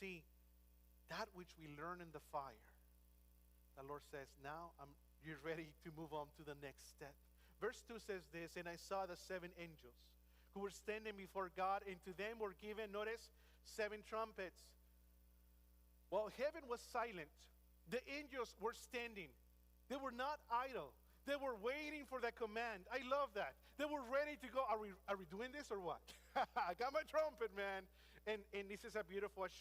see that which we learn in the fire. The Lord says, now you're ready to move on to the next step. Verse 2 says this, and I saw the 7 angels who were standing before God, and to them were given, notice, 7 trumpets. While heaven was silent, the angels were standing. They were not idle. They were waiting for the command. I love that. They were ready to go. Are we doing this or what? I got my trumpet, man. And this is a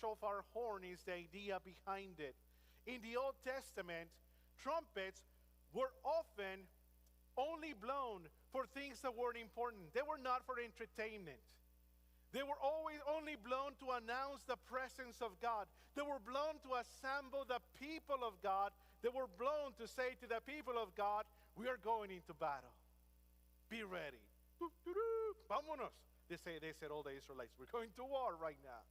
shofar horn is the idea behind it. In the Old Testament, trumpets were often only blown for things that weren't important. They were not for entertainment. They were always only blown to announce the presence of God. They were blown to assemble the people of God. They were blown to say to the people of God, we are going into battle. Be ready. Vámonos. They said all the Israelites, we're going to war right now.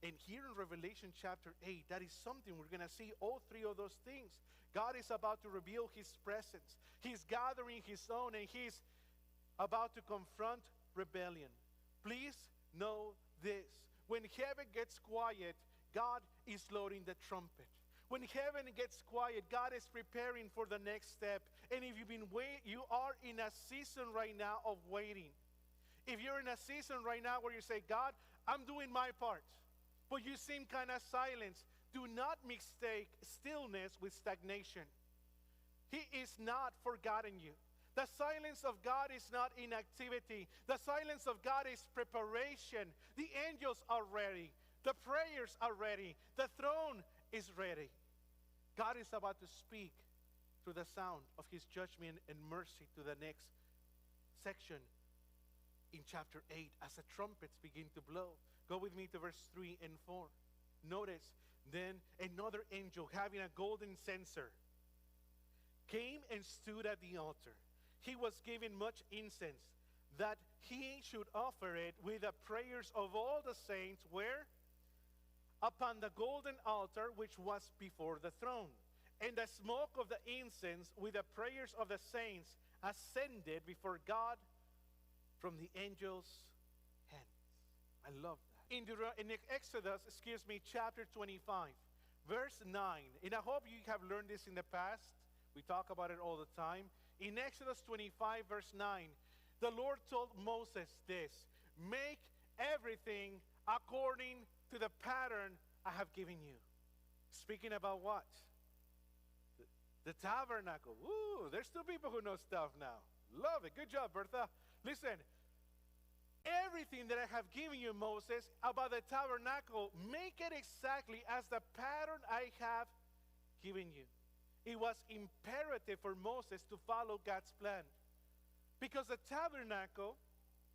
And here in Revelation chapter 8, that is something we're going to see all 3 of those things. God is about to reveal his presence. He's gathering his own, and he's about to confront rebellion. Please know this. When heaven gets quiet, God is loading the trumpet. When heaven gets quiet, God is preparing for the next step. And if you are in a season right now of waiting. If you're in a season right now where you say, God, I'm doing my part, but you seem kind of silent, do not mistake stillness with stagnation. He is not forgotten you. The silence of God is not inactivity. The silence of God is preparation. The angels are ready. The prayers are ready. The throne is ready. God is about to speak through the sound of his judgment and mercy to the next section in chapter 8 as the trumpets begin to blow. Go with me to verse 3 and 4. Notice, then another angel having a golden censer came and stood at the altar. He was given much incense, that he should offer it with the prayers of all the saints, where? Upon the golden altar which was before the throne. And the smoke of the incense with the prayers of the saints ascended before God from the angel's hands. I love that. In Exodus, chapter 25, verse 9. And I hope you have learned this in the past. We talk about it all the time. In Exodus 25, verse 9, the Lord told Moses this, make everything according to the pattern I have given you. Speaking about what? The tabernacle. Ooh, there's 2 people who know stuff now. Love it. Good job, Bertha. Listen, everything that I have given you, Moses, about the tabernacle, make it exactly as the pattern I have given you. It was imperative for Moses to follow God's plan, because the tabernacle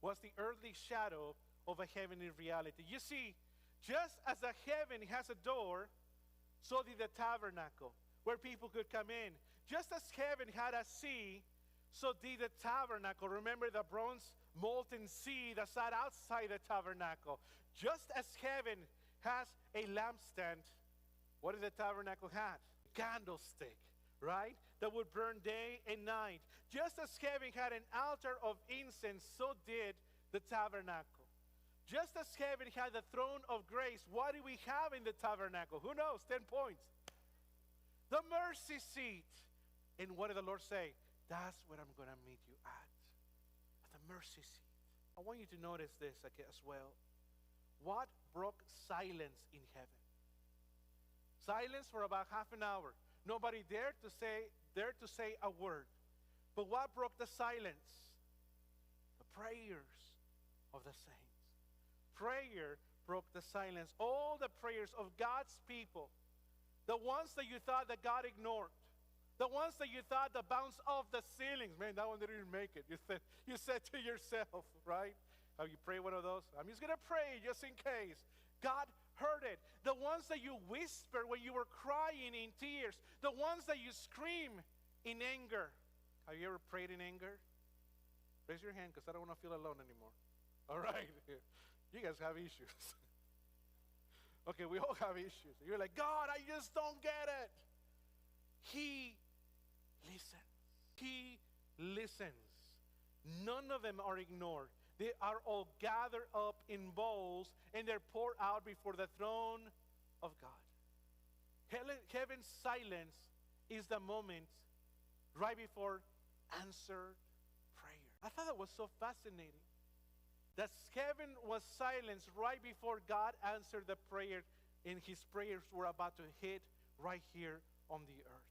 was the earthly shadow of a heavenly reality. You see, just as the heaven has a door, so did the tabernacle, where people could come in. Just as heaven had a sea, so did the tabernacle. Remember the bronze molten sea that sat outside the tabernacle. Just as heaven has a lampstand, what did the tabernacle have? A candlestick, right? That would burn day and night. Just as heaven had an altar of incense, so did the tabernacle. Just as heaven had the throne of grace, what do we have in the tabernacle? Who knows? 10 points. The mercy seat. And what did the Lord say? That's where I'm going to meet you at the mercy seat. I want you to notice this as well. What broke silence in heaven? Silence for about half an hour. Nobody dared to say a word. But what broke the silence? The prayers of the saints. Prayer broke the silence. All the prayers of God's people, the ones that you thought that God ignored, the ones that you thought that bounced off the ceilings. Man, that one didn't even make it. You said to yourself, right? Have you prayed one of those? I'm just going to pray just in case. God heard it. The ones that you whispered when you were crying in tears. The ones that you scream in anger. Have you ever prayed in anger? Raise your hand, because I don't want to feel alone anymore. All right. You guys have issues. Okay, we all have issues. You're like, God, I just don't get it. He listens. He listens. None of them are ignored. They are all gathered up in bowls, and they're poured out before the throne of God. Heaven's silence is the moment right before answered prayer. I thought that was so fascinating. That heaven was silenced right before God answered the prayer, and his prayers were about to hit right here on the earth.